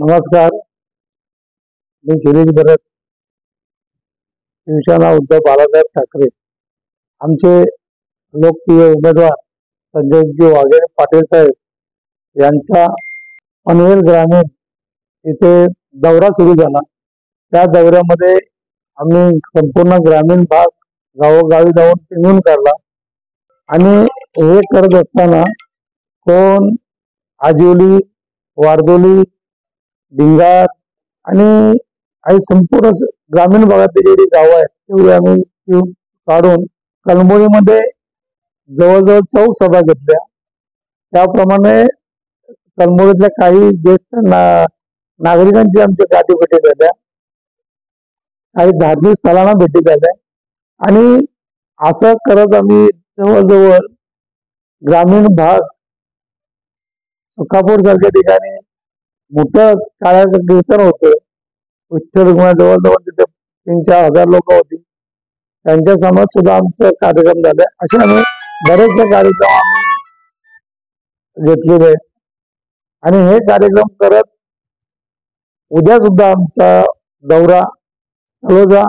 नमस्कार, मी शिरीष भरत, शिवसेना उद्धव बाळासाहेब ठाकरे। आमचे लोकप्रिय उमेदवार संजयजी वाघेरे पाटील साहेब यांचा पनवेल ग्रामीण इथे दौरा सुरू झाला। त्या दौऱ्यामध्ये आम्ही संपूर्ण ग्रामीण भाग गावोगावी जाऊन टिंगून काढला आणि हे करत असताना कोण आजिवली, वारदोली, डिंगार आणि संपूर्ण ग्रामीण भागातली जेवढी गाव आहेत तेवढी आम्ही काढून कलमोळीमध्ये जवळजवळ 4 सभा घेतल्या। त्याप्रमाणे कलमोळीतल्या काही ज्येष्ठ नागरिकांची आमच्या गाठीभेटी झाल्या, काही धार्मिक स्थळांना भेटी झाल्या आणि असं करत आम्ही जवळजवळ ग्रामीण भाग सुखापूर सारख्या ठिकाणी मोठं काळाचं कीर्तन होतं। विठ्ठल रुग्णालय जवळजवळ तिथे 3-4 हजार लोक होती, त्यांच्या समोर सुद्धा आमचा कार्यक्रम झाले। असे आम्ही बरेचसे कार्यक्रम आम्ही घेतलेले आहेत आणि हे कार्यक्रम करत उद्या सुद्धा आमचा दौरा तळोजा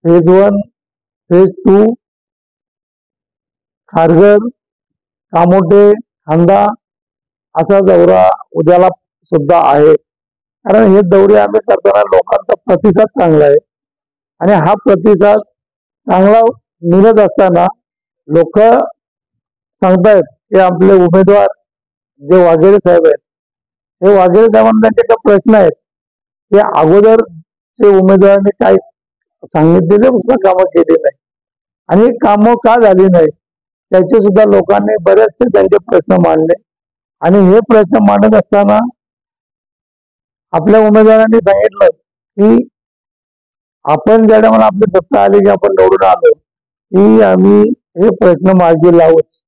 फेज 1, फेज 2, खारघर, कामोटे, खांदा असा दौरा उद्याला सुद्धा आहे। कारण हे दौरे आम्ही करताना लोकांचा प्रतिसाद चांगला आहे आणि हा प्रतिसाद चांगला मिळत असताना लोक सांगतायत की आपले उमेदवार जे वाघेरे साहेब आहेत, हे वाघेरे साहेबांना त्यांचे काही प्रश्न आहेत ते अगोदरचे उमेदवारांनी काय सांगितलेले सुद्धा कामं केली नाही आणि कामं का झाली नाही त्याचे सुद्धा लोकांनी बरेचसे त्यांचे प्रश्न मांडले आणि हे प्रश्न मांडत असताना आपल्या उमेदवारांनी सांगितलं की आपण ज्या टायमाला आपली सत्ता आली की आपण निवडून आलो की आम्ही हे प्रश्न मार्गी लावूच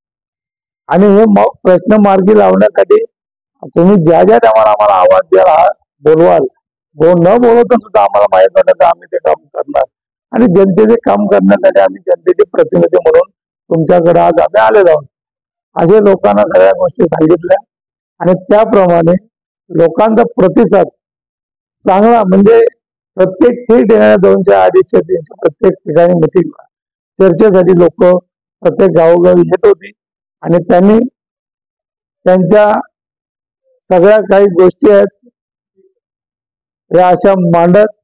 आणि हे प्रश्न मार्गी लावण्यासाठी तुम्ही ज्या ज्या टायमाला आम्हाला आवाज द्याल, बोलवाल, न बोलवता सुद्धा आम्हाला माहित होतं तर आम्ही ते काम करणार आणि जनतेचे काम करण्यासाठी आम्ही जनतेचे प्रतिनिधी म्हणून तुमच्याकडे आज आम्ही आलेलो आहोत असे लोकांना सगळ्या गोष्टी सांगितल्या आणि त्याप्रमाणे लोकांचा प्रतिसाद चांगला म्हणजे प्रत्येक ठिकाणी 200-250-300 प्रत्येक ठिकाणी मिटिंग चर्चेसाठी लोक प्रत्येक गावोगावी येत होती आणि त्यांनी त्यांच्या सगळ्या काही गोष्टी आहेत या अशा मांडत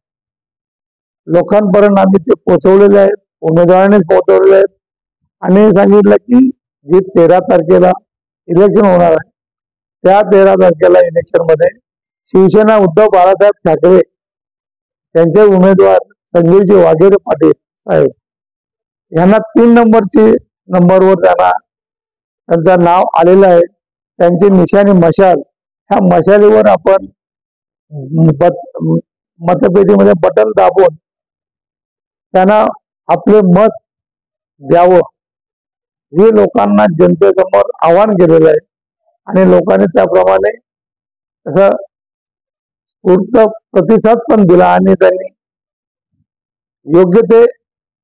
लोकांपर्यंत आम्ही ते पोहोचवलेले आहेत, उमेदवारांनीच पोहोचवलेले आहेत आणि सांगितलं की जी 13 तारखेला इलेक्शन होणार आहे त्या 13 तारखेला इलेक्शन मध्ये शिवसेना उद्धव बाळासाहेब ठाकरे त्यांचे उमेदवार संजयजी वाघेरे पाटील साहेब यांना 3 नंबरवर त्यांचं नाव आलेलं आहे। त्यांची निशाणी मशाल, ह्या मशालीवर आपण मतपेटीमध्ये बटन दाबून त्यांना आपले मत द्यावं हे लोकांना जनतेसमोर आवाहन केलेलं आहे आणि लोकांनी त्याप्रमाणे असं पूर्ण प्रतिसाद पण दिला आणि त्यांनी योग्य ते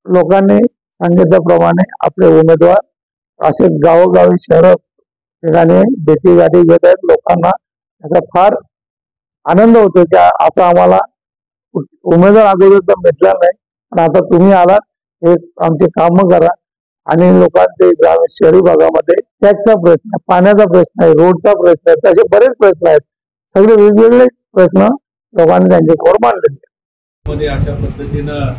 लोकांनी सांगितल्याप्रमाणे आपले उमेदवार असे गावोगावी शहर ठिकाणी भेटी गाठी घेत आहेत। लोकांना याचा फार आनंद होतो की असं आम्हाला उमेदवार अगोदर भेटला नाही पण आता तुम्ही आलात, हे आमचे काम करा आणि लोकांचे शहरी भागामध्ये टॅक्सचा प्रश्न, पाण्याचा प्रश्न आहे, रोडचा प्रश्न आहे, तसे बरेच प्रश्न आहेत, सगळे वेगवेगळे प्रश्न लोकांनी त्यांच्यासमोर मांडले। अशा पद्धतीनं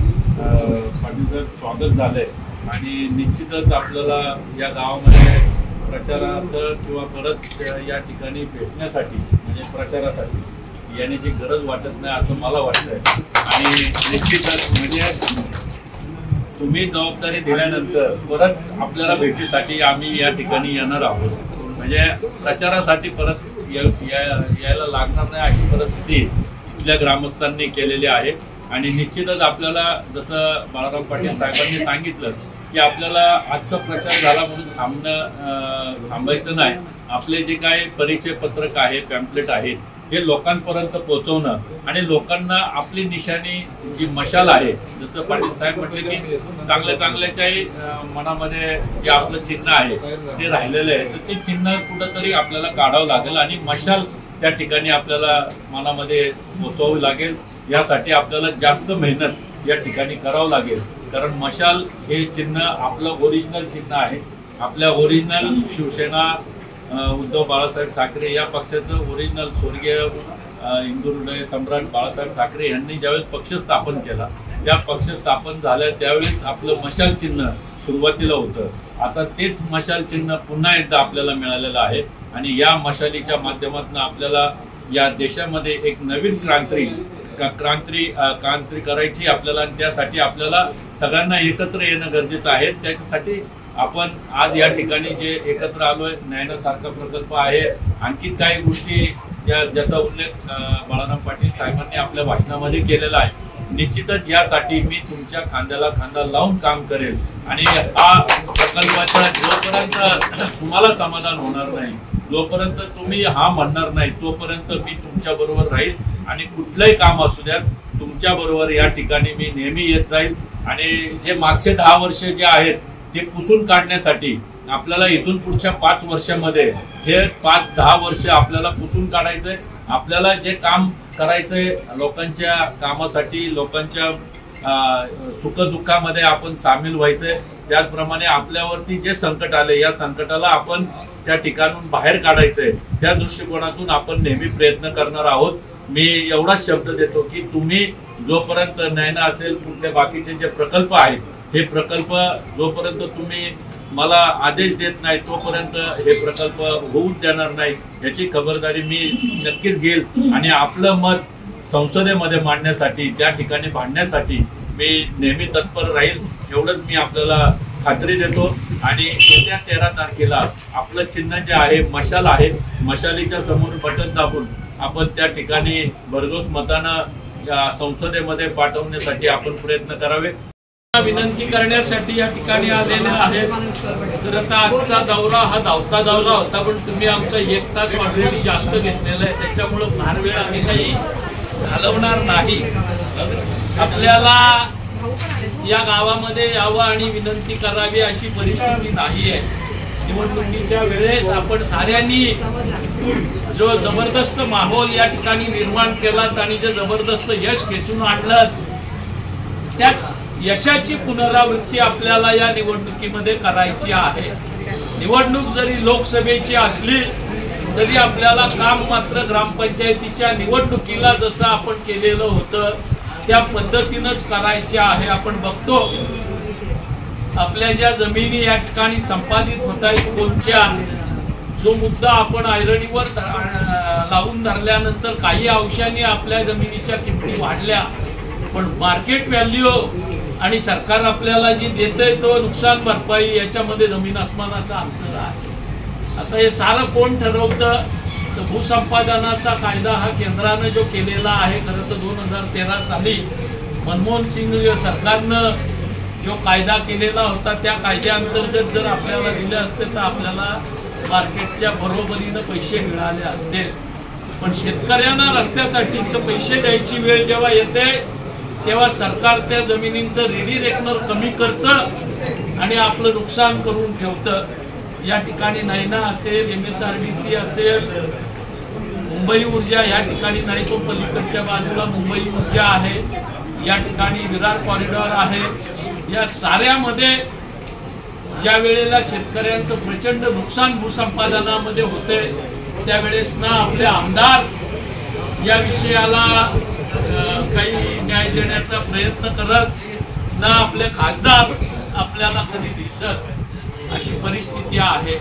पाटीलचं स्वागत झालंय आणि निश्चितच आपल्याला या गावामध्ये प्रचारार्थ किंवा परत या ठिकाणी भेटण्यासाठी म्हणजे प्रचारासाठी येण्याची गरज वाटत नाही असं मला वाटतंय आणि निश्चितच म्हणजे तुम्ही जबाबदारी दिल्यानंतर परत आपल्याला भेटीसाठी आम्ही या ठिकाणी येणार आहोत म्हणजे प्रचारासाठी परत यायला लागणार नाही अशी परिस्थिती इथल्या ग्रामस्थांनी केलेली आहे आणि निश्चितच आपल्याला जसं बाळाराम पाटील साहेबांनी सांगितलं की आपल्याला आजचा प्रचार झाला म्हणून थांबायचं नाही, आपले जे काही परिचय पत्रक आहे, पॅम्पलेट आहेत हे लोकांपर्यंत पोहोचवणं आणि लोकांना आपली निशाणी जी मशाल आहे, जसं पाटील साहेब म्हटले की चांगल्याच्याही मनामध्ये जे आपलं चिन्ह आहे ते राहिलेलं आहे तर ते चिन्ह कुठंतरी आपल्याला काढावं लागेल आणि मशाल त्या ठिकाणी आपल्याला मनामध्ये पोचवावी लागेल। यासाठी आपल्याला जास्त मेहनत या ठिकाणी करावं लागेल, कारण मशाल हे चिन्ह आपलं ओरिजिनल चिन्ह आहे। आपल्या ओरिजिनल शिवसेना उद्धव बाळासाहेब ठाकरे या पक्षाचं ओरिजिनल स्वर्गीय हिंदू हृदय सम्राट बाळासाहेब ठाकरे यांनी ज्यावेळेस पक्ष स्थापन केला, त्या पक्ष स्थापन झाल्या त्यावेळेस आपलं मशाल चिन्ह सुरुवातीला होतं। आता तेच मशाल चिन्ह पुन्हा एकदा आपल्याला मिळालेलं आहे आणि या मशालीच्या माध्यमातून आपल्याला या देशामध्ये एक नवीन क्रांती करायची आपल्याला, आणि त्यासाठी आपल्याला सगळ्यांना एकत्र येणं गरजेचं आहे। त्यासाठी आपण आज या ठिकाणी जे एकत्र आलोय, नयनासारखा प्रकल्प आहे, आणखी काही गोष्टी ज्याचा उल्लेख बाळाराम पाटील साहेबांनी आपल्या भाषणामध्ये केलेला आहे। निश्चितच यासाठी मी तुमच्या खांद्याला खांदा लावून काम करेल आणि हा प्रकल्पाचा जोपर्यंत तुम्हाला समाधान होणार नाही, जोपर्यंत तुम्ही हा म्हणणार नाही, तोपर्यंत मी तुमच्या बरोबर राहील आणि कुठलंही काम असू द्या तुमच्या बरोबर या ठिकाणी मी नेहमी येत जाईल। आणि जे मागचे 10 वर्ष जे आहेत ते पुसून काढण्यासाठी आपल्याला इथून पुढच्या 5 वर्षामध्ये हे 5-10 वर्ष आपल्याला पुसून काढायचंय। आपल्याला जे काम करायचंय लोकांच्या कामासाठी, लोकांच्या सुखदुःखामध्ये आपण सामील व्हायचंय। त्याचप्रमाणे आपल्यावरती जे संकट आले, या संकटाला आपण त्या ठिकाणून बाहेर काढायचंय, त्या दृष्टिकोनातून आपण नेहमी प्रयत्न करणार आहोत। मी एवढाच शब्द देतो की तुम्ही जोपर्यंत नयना असेल, कुठले बाकीचे जे प्रकल्प आहेत, हे प्रकल्प जोपर्यंत तुम्ही मला आदेश देत नाही तोपर्यंत हे प्रकल्प होऊ देणार नाही, याची खबरदारी मी नक्कीच घेईल आणि आपलं मत संसदेमध्ये मांडण्यासाठी, त्या ठिकाणी भांडण्यासाठी मी नेहमी तत्पर राहील, एवढंच मी आपल्याला खात्री देतो। आणि येत्या 13 तारखेला आपलं चिन्ह जे आहे मशाल आहे, मशालीच्या समोर बटन दाबून आपण त्या ठिकाणी भरघोस मतानं या संसदेमध्ये पाठवण्यासाठी आपण प्रयत्न करावे। विनंती करण्यासाठी या ठिकाणी आलेले आहेत। तर आता आजचा दौरा हा धावता दौरा होता, पण तुम्ही आमचा 1 तास ऑलरेडी जास्त घेतलेला आहे, त्याच्यामुळे फार वेळ आम्ही काही घालवणार नाही। आपल्याला या गावामध्ये यावं आणि विनंती करावी अशी परिस्थिती नाही आहे। निवडणुकीच्या वेळेस आपण साऱ्यांनी जो जबरदस्त माहोल या ठिकाणी निर्माण केलात आणि जे जबरदस्त यश खेचून आणलं, त्याच यशाची पुनरावृत्ती आपल्याला या निवडणुकीमध्ये करायची आहे। निवडणूक जरी लोकसभेची असली तरी आपल्याला काम मात्र ग्रामपंचायतीच्या निवडणुकीला जसं आपण केलेलं होतं त्या पद्धतीनंच करायचे आहे। आपण बघतो आपल्या ज्या जमिनी या ठिकाणी संपादित होत आहेत कोणच्या, जो मुद्दा आपण ऐरणीवर लावून धरल्यानंतर काही अंशाने आपल्या जमिनीच्या किमती वाढल्या, पण मार्केट व्हॅल्यू आणि सरकार आपल्याला जी देतंय तो नुकसान भरपाई याच्यामध्ये जमीन आसमानाचा अंतर आहे। आता हे सारं कोण ठरवतं, तर भूसंपादनाचा कायदा हा केंद्राने जो केलेला आहे, खरं तर 2013 साली मनमोहन सिंग सरकारनं जो कायदा केलेला होता, त्या कायद्याअंतर्गत जर आपल्याला दिले असते तर आपल्याला मार्केटच्या बरोबरीनं पैसे मिळाले असते। पण शेतकऱ्यांना रस्त्यासाठीचे पैसे द्यायची वेळ जेव्हा येते तेव्हा सरकार त्या जमिनींचं रेडी रेकनर कमी करतं आणि आपलं नुकसान करून ठेवतं। या ठिकाणी नयना असेल, MSRDC असेल, मुंबई ऊर्जा या ठिकाणी नाही, तो पलीकडच्या बाजूला मुंबई ऊर्जा आहे, या ठिकाणी विरार कॉरिडॉर आहे, या साऱ्यामध्ये ज्या वेळेला शेतकऱ्यांचं प्रचंड नुकसान भूसंपादनामध्ये होते त्यावेळेस ना आपले आमदार या विषयाला काही न्याय देण्याचा प्रयत्न करत, ना आपले खासदार आपल्याला कधी दिसत, अशी परिस्थिती आहे।